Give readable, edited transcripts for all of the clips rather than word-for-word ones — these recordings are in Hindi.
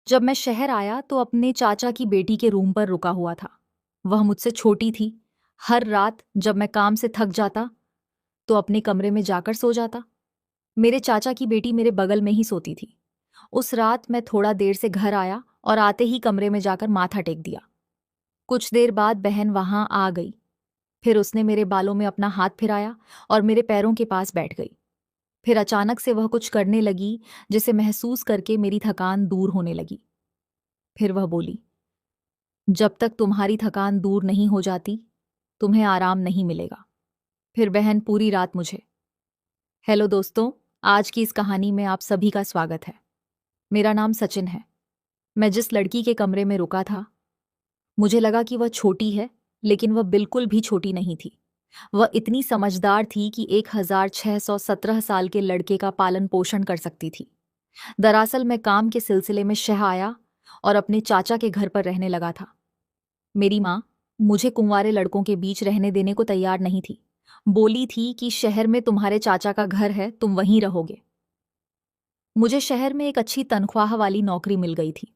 जब मैं शहर आया तो अपने चाचा की बेटी के रूम पर रुका हुआ था। वह मुझसे छोटी थी। हर रात जब मैं काम से थक जाता तो अपने कमरे में जाकर सो जाता। मेरे चाचा की बेटी मेरे बगल में ही सोती थी। उस रात मैं थोड़ा देर से घर आया और आते ही कमरे में जाकर माथा टेक दिया। कुछ देर बाद बहन वहां आ गई। फिर उसने मेरे बालों में अपना हाथ फिराया और मेरे पैरों के पास बैठ गई। फिर अचानक से वह कुछ करने लगी जिसे महसूस करके मेरी थकान दूर होने लगी। फिर वह बोली, जब तक तुम्हारी थकान दूर नहीं हो जाती तुम्हें आराम नहीं मिलेगा। फिर बहन पूरी रात मुझे। हेलो दोस्तों, आज की इस कहानी में आप सभी का स्वागत है। मेरा नाम सचिन है। मैं जिस लड़की के कमरे में रुका था, मुझे लगा कि वह छोटी है, लेकिन वह बिल्कुल भी छोटी नहीं थी। वह इतनी समझदार थी कि 1617 साल के लड़के का पालन पोषण कर सकती थी। दरअसल मैं काम के सिलसिले में शहर आया और अपने चाचा के घर पर रहने लगा था। मेरी माँ मुझे कुंवारे लड़कों के बीच रहने देने को तैयार नहीं थी। बोली थी कि शहर में तुम्हारे चाचा का घर है, तुम वहीं रहोगे। मुझे शहर में एक अच्छी तनख्वाह वाली नौकरी मिल गई थी।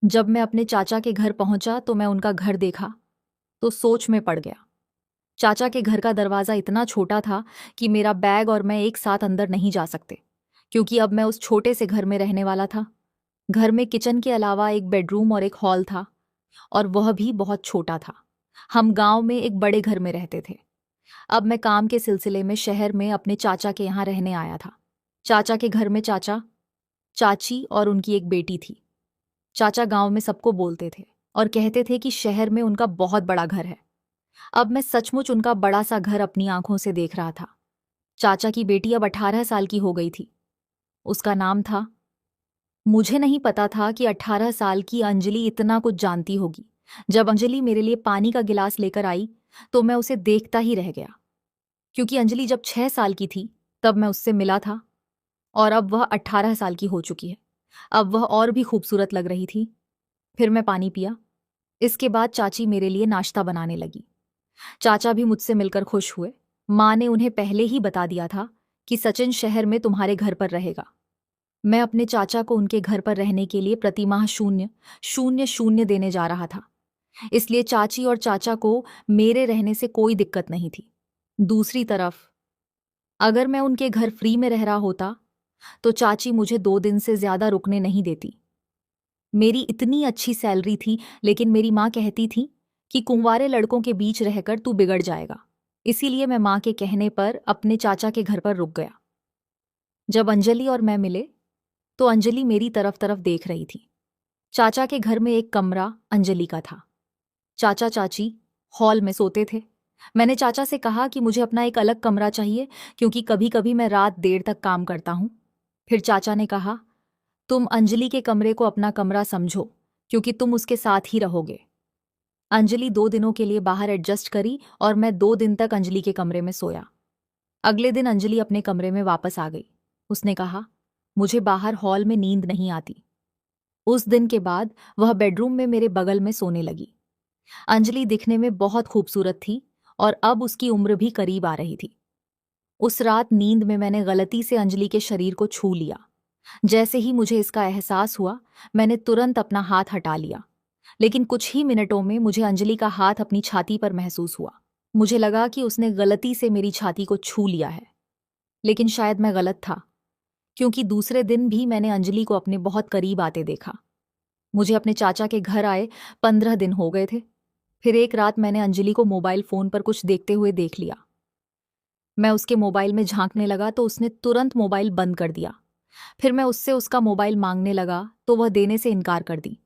जब मैं अपने चाचा के घर पहुंचा तो मैं उनका घर देखा तो सोच में पड़ गया। चाचा के घर का दरवाजा इतना छोटा था कि मेरा बैग और मैं एक साथ अंदर नहीं जा सकते, क्योंकि अब मैं उस छोटे से घर में रहने वाला था। घर में किचन के अलावा एक बेडरूम और एक हॉल था, और वह भी बहुत छोटा था। हम गांव में एक बड़े घर में रहते थे। अब मैं काम के सिलसिले में शहर में अपने चाचा के यहाँ रहने आया था। चाचा के घर में चाचा, चाची और उनकी एक बेटी थी। चाचा गांव में सबको बोलते थे और कहते थे कि शहर में उनका बहुत बड़ा घर है। अब मैं सचमुच उनका बड़ा सा घर अपनी आंखों से देख रहा था। चाचा की बेटी अब 18 साल की हो गई थी। उसका नाम था। मुझे नहीं पता था कि 18 साल की अंजलि इतना कुछ जानती होगी। जब अंजलि मेरे लिए पानी का गिलास लेकर आई तो मैं उसे देखता ही रह गया, क्योंकि अंजलि जब 6 साल की थी तब मैं उससे मिला था, और अब वह 18 साल की हो चुकी है। अब वह और भी खूबसूरत लग रही थी। फिर मैं पानी पिया। इसके बाद चाची मेरे लिए नाश्ता बनाने लगी। चाचा भी मुझसे मिलकर खुश हुए। माँ ने उन्हें पहले ही बता दिया था कि सचिन शहर में तुम्हारे घर पर रहेगा। मैं अपने चाचा को उनके घर पर रहने के लिए प्रतिमाह 0,00 देने जा रहा था। इसलिए चाची और चाचा को मेरे रहने से कोई दिक्कत नहीं थी। दूसरी तरफ अगर मैं उनके घर फ्री में रह रहा होता तो चाची मुझे 2 दिन से ज्यादा रुकने नहीं देती। मेरी इतनी अच्छी सैलरी थी, लेकिन मेरी माँ कहती थी कि कुंवारे लड़कों के बीच रहकर तू बिगड़ जाएगा। इसीलिए मैं माँ के कहने पर अपने चाचा के घर पर रुक गया। जब अंजलि और मैं मिले तो अंजलि मेरी तरफ तरफ देख रही थी। चाचा के घर में एक कमरा अंजलि का था। चाचा चाची हॉल में सोते थे। मैंने चाचा से कहा कि मुझे अपना एक अलग कमरा चाहिए, क्योंकि कभी कभी मैं रात देर तक काम करता हूं। फिर चाचा ने कहा, तुम अंजलि के कमरे को अपना कमरा समझो, क्योंकि तुम उसके साथ ही रहोगे। अंजलि 2 दिनों के लिए बाहर एडजस्ट करी और मैं 2 दिन तक अंजलि के कमरे में सोया। अगले दिन अंजलि अपने कमरे में वापस आ गई। उसने कहा, मुझे बाहर हॉल में नींद नहीं आती। उस दिन के बाद वह बेडरूम में मेरे बगल में सोने लगी। अंजलि दिखने में बहुत खूबसूरत थी और अब उसकी उम्र भी करीब आ रही थी। उस रात नींद में मैंने गलती से अंजलि के शरीर को छू लिया। जैसे ही मुझे इसका एहसास हुआ, मैंने तुरंत अपना हाथ हटा लिया। लेकिन कुछ ही मिनटों में मुझे अंजलि का हाथ अपनी छाती पर महसूस हुआ। मुझे लगा कि उसने गलती से मेरी छाती को छू लिया है, लेकिन शायद मैं गलत था, क्योंकि दूसरे दिन भी मैंने अंजलि को अपने बहुत करीब आते देखा। मुझे अपने चाचा के घर आए 15 दिन हो गए थे। फिर एक रात मैंने अंजलि को मोबाइल फोन पर कुछ देखते हुए देख लिया। मैं उसके मोबाइल में झांकने लगा तो उसने तुरंत मोबाइल बंद कर दिया। फिर मैं उससे उसका मोबाइल मांगने लगा तो वह देने से इनकार कर दी।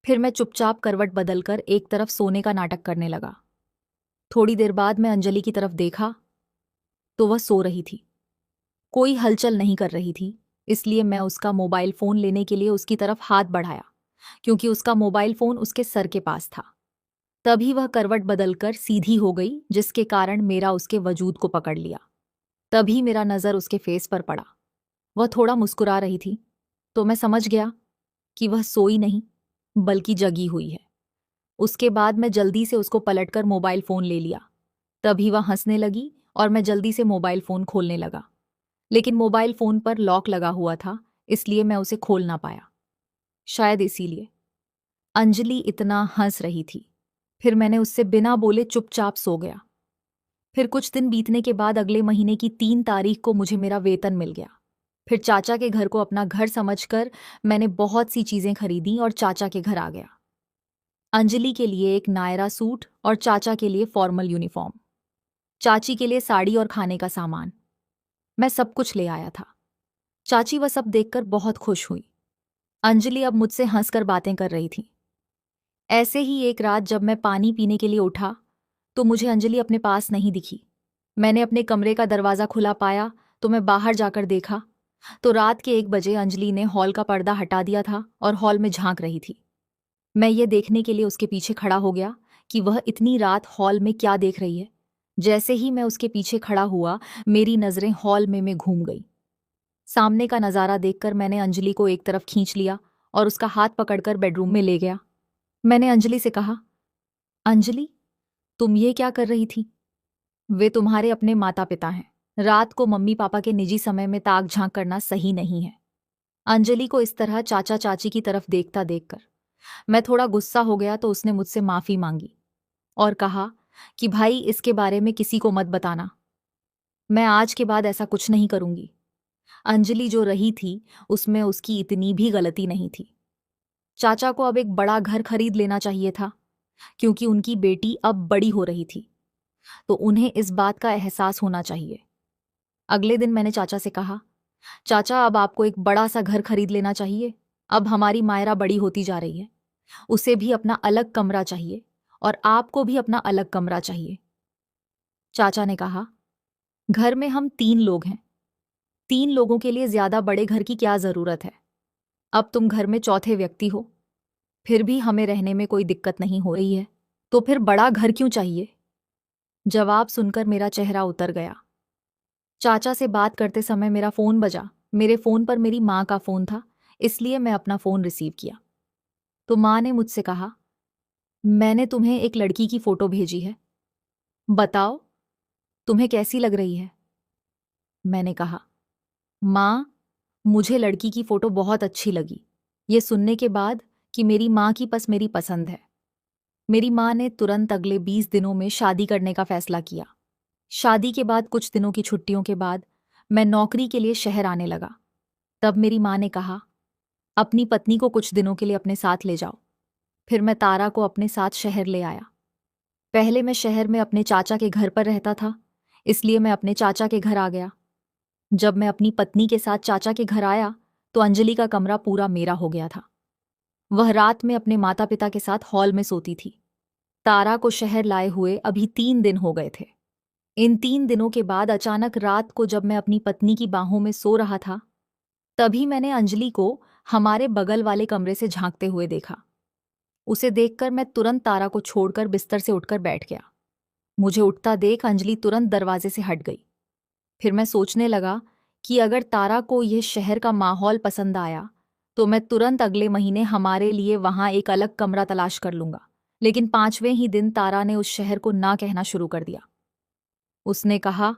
फिर मैं चुपचाप करवट बदलकर एक तरफ सोने का नाटक करने लगा। थोड़ी देर बाद मैं अंजलि की तरफ देखा तो वह सो रही थी। कोई हलचल नहीं कर रही थी। इसलिए मैं उसका मोबाइल फोन लेने के लिए उसकी तरफ हाथ बढ़ाया, क्योंकि उसका मोबाइल फोन उसके सर के पास था। तभी वह करवट बदलकर सीधी हो गई, जिसके कारण मेरा उसके वजूद को पकड़ लिया। तभी मेरा नजर उसके फेस पर पड़ा। वह थोड़ा मुस्कुरा रही थी, तो मैं समझ गया कि वह सोई नहीं बल्कि जगी हुई है। उसके बाद मैं जल्दी से उसको पलटकर मोबाइल फोन ले लिया। तभी वह हंसने लगी और मैं जल्दी से मोबाइल फोन खोलने लगा, लेकिन मोबाइल फोन पर लॉक लगा हुआ था, इसलिए मैं उसे खोल ना पाया। शायद इसीलिए अंजलि इतना हंस रही थी। फिर मैंने उससे बिना बोले चुपचाप सो गया। फिर कुछ दिन बीतने के बाद अगले महीने की 3 तारीख को मुझे मेरा वेतन मिल गया। फिर चाचा के घर को अपना घर समझकर मैंने बहुत सी चीजें खरीदी और चाचा के घर आ गया। अंजलि के लिए एक नायरा सूट और चाचा के लिए फॉर्मल यूनिफॉर्म, चाची के लिए साड़ी और खाने का सामान। मैं सब कुछ ले आया था। चाची वह सब देखकर बहुत खुश हुई। अंजलि अब मुझसे हंसकर बातें कर रही थी। ऐसे ही एक रात जब मैं पानी पीने के लिए उठा तो मुझे अंजलि अपने पास नहीं दिखी। मैंने अपने कमरे का दरवाजा खुला पाया तो मैं बाहर जाकर देखा तो रात के 1 बजे अंजलि ने हॉल का पर्दा हटा दिया था और हॉल में झांक रही थी। मैं ये देखने के लिए उसके पीछे खड़ा हो गया कि वह इतनी रात हॉल में क्या देख रही है। जैसे ही मैं उसके पीछे खड़ा हुआ, मेरी नजरें हॉल में घूम गई। सामने का नजारा देखकर मैंने अंजलि को एक तरफ खींच लिया और उसका हाथ पकड़कर बेडरूम में ले गया। मैंने अंजलि से कहा, अंजलि, तुम ये क्या कर रही थी? वे तुम्हारे अपने माता पिता हैं। रात को मम्मी पापा के निजी समय में ताक झांक करना सही नहीं है। अंजलि को इस तरह चाचा चाची की तरफ देखता देखकर मैं थोड़ा गुस्सा हो गया तो उसने मुझसे माफी मांगी और कहा कि भाई, इसके बारे में किसी को मत बताना। मैं आज के बाद ऐसा कुछ नहीं करूंगी। अंजलि जो रही थी उसमें उसकी इतनी भी गलती नहीं थी। चाचा को अब एक बड़ा घर खरीद लेना चाहिए था क्योंकि उनकी बेटी अब बड़ी हो रही थी, तो उन्हें इस बात का एहसास होना चाहिए। अगले दिन मैंने चाचा से कहा, चाचा, अब आपको एक बड़ा सा घर खरीद लेना चाहिए। अब हमारी मायरा बड़ी होती जा रही है, उसे भी अपना अलग कमरा चाहिए और आपको भी अपना अलग कमरा चाहिए। चाचा ने कहा, घर में हम 3 लोग हैं, 3 लोगों के लिए ज्यादा बड़े घर की क्या जरूरत है? अब तुम घर में चौथे व्यक्ति हो, फिर भी हमें रहने में कोई दिक्कत नहीं हो रही है, तो फिर बड़ा घर क्यों चाहिए? जवाब सुनकर मेरा चेहरा उतर गया। चाचा से बात करते समय मेरा फोन बजा। मेरे फोन पर मेरी माँ का फोन था, इसलिए मैं अपना फोन रिसीव किया तो माँ ने मुझसे कहा, मैंने तुम्हें एक लड़की की फोटो भेजी है, बताओ तुम्हें कैसी लग रही है? मैंने कहा, माँ, मुझे लड़की की फोटो बहुत अच्छी लगी। ये सुनने के बाद कि मेरी माँ की मेरी पसंद है, मेरी माँ ने तुरंत अगले 20 दिनों में शादी करने का फैसला किया। शादी के बाद कुछ दिनों की छुट्टियों के बाद मैं नौकरी के लिए शहर आने लगा। तब मेरी माँ ने कहा, अपनी पत्नी को कुछ दिनों के लिए अपने साथ ले जाओ। फिर मैं तारा को अपने साथ शहर ले आया। पहले मैं शहर में अपने चाचा के घर पर रहता था, इसलिए मैं अपने चाचा के घर आ गया। जब मैं अपनी पत्नी के साथ चाचा के घर आया तो अंजलि का कमरा पूरा मेरा हो गया था। वह रात में अपने माता पिता के साथ हॉल में सोती थी। तारा को शहर लाए हुए अभी 3 दिन हो गए थे। इन 3 दिनों के बाद अचानक रात को जब मैं अपनी पत्नी की बाहों में सो रहा था, तभी मैंने अंजलि को हमारे बगल वाले कमरे से झांकते हुए देखा। उसे देखकर मैं तुरंत तारा को छोड़कर बिस्तर से उठकर बैठ गया। मुझे उठता देख अंजलि तुरंत दरवाजे से हट गई। फिर मैं सोचने लगा कि अगर तारा को यह शहर का माहौल पसंद आया तो मैं तुरंत अगले महीने हमारे लिए वहां एक अलग कमरा तलाश कर लूंगा। लेकिन 5वें ही दिन तारा ने उस शहर को ना कहना शुरू कर दिया। उसने कहा,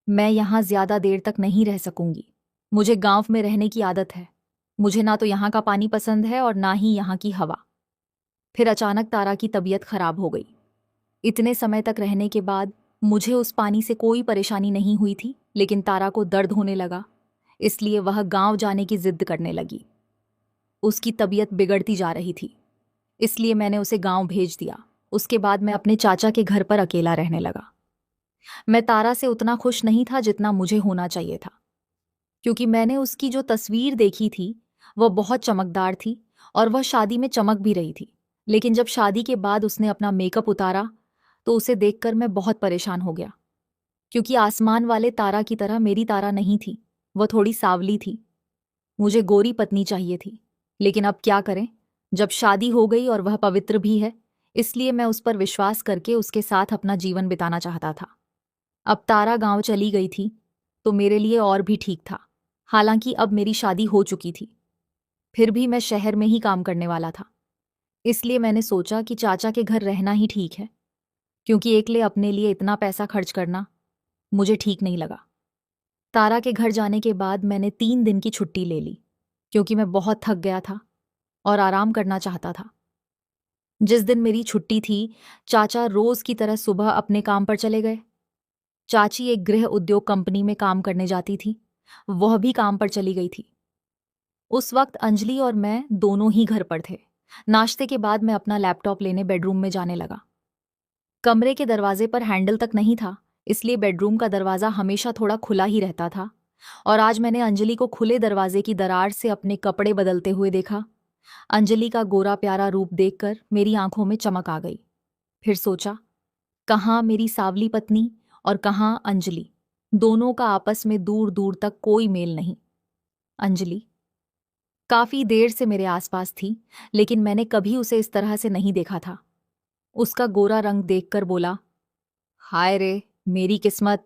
मैं यहां ज्यादा देर तक नहीं रह सकूंगी। मुझे गांव में रहने की आदत है। मुझे ना तो यहां का पानी पसंद है और ना ही यहां की हवा। फिर अचानक तारा की तबीयत खराब हो गई। इतने समय तक रहने के बाद मुझे उस पानी से कोई परेशानी नहीं हुई थी, लेकिन तारा को दर्द होने लगा, इसलिए वह गांव जाने की जिद करने लगी। उसकी तबीयत बिगड़ती जा रही थी, इसलिए मैंने उसे गांव भेज दिया। उसके बाद मैं अपने चाचा के घर पर अकेला रहने लगा। मैं तारा से उतना खुश नहीं था जितना मुझे होना चाहिए था, क्योंकि मैंने उसकी जो तस्वीर देखी थी वह बहुत चमकदार थी और वह शादी में चमक भी रही थी। लेकिन जब शादी के बाद उसने अपना मेकअप उतारा तो उसे देखकर मैं बहुत परेशान हो गया, क्योंकि आसमान वाले तारा की तरह मेरी तारा नहीं थी। वह थोड़ी सावली थी। मुझे गोरी पत्नी चाहिए थी, लेकिन अब क्या करें, जब शादी हो गई और वह पवित्र भी है, इसलिए मैं उस पर विश्वास करके उसके साथ अपना जीवन बिताना चाहता था। अब तारा गांव चली गई थी तो मेरे लिए और भी ठीक था। हालांकि अब मेरी शादी हो चुकी थी, फिर भी मैं शहर में ही काम करने वाला था। इसलिए मैंने सोचा कि चाचा के घर रहना ही ठीक है, क्योंकि एकले अपने लिए इतना पैसा खर्च करना मुझे ठीक नहीं लगा। तारा के घर जाने के बाद मैंने 3 दिन की छुट्टी ले ली, क्योंकि मैं बहुत थक गया था और आराम करना चाहता था। जिस दिन मेरी छुट्टी थी, चाचा रोज की तरह सुबह अपने काम पर चले गए। चाची एक गृह उद्योग कंपनी में काम करने जाती थी, वह भी काम पर चली गई थी। उस वक्त अंजलि और मैं दोनों ही घर पर थे। नाश्ते के बाद मैं अपना लैपटॉप लेने बेडरूम में जाने लगा। कमरे के दरवाजे पर हैंडल तक नहीं था, इसलिए बेडरूम का दरवाजा हमेशा थोड़ा खुला ही रहता था। और आज मैंने अंजलि को खुले दरवाजे की दरार से अपने कपड़े बदलते हुए देखा। अंजलि का गोरा प्यारा रूप देखकर मेरी आंखों में चमक आ गई। फिर सोचा, कहाँ मेरी सावली पत्नी और कहाँ अंजलि, दोनों का आपस में दूर दूर तक कोई मेल नहीं। अंजलि काफी देर से मेरे आसपास थी, लेकिन मैंने कभी उसे इस तरह से नहीं देखा था। उसका गोरा रंग देखकर बोला, हाय रे मेरी किस्मत।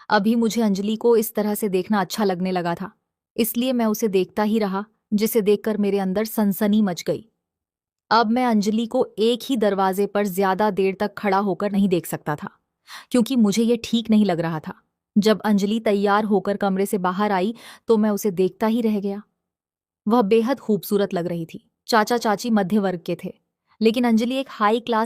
अभी मुझे अंजलि को इस तरह से देखना अच्छा लगने लगा था, इसलिए मैं उसे देखता ही रहा, जिसे देखकर मेरे अंदर सनसनी मच गई। अब मैं अंजलि को एक ही दरवाजे पर ज्यादा देर तक खड़ा होकर नहीं देख सकता था, क्योंकि मुझे यह ठीक नहीं लग रहा था। जब अंजलि तैयार होकर कमरे से बाहर आई तो मैं उसे देखता ही रह गया। वह बेहद खूबसूरत लग रही थी। चाचा चाची मध्य वर्ग के थे, लेकिन अंजलि एक हाई क्लास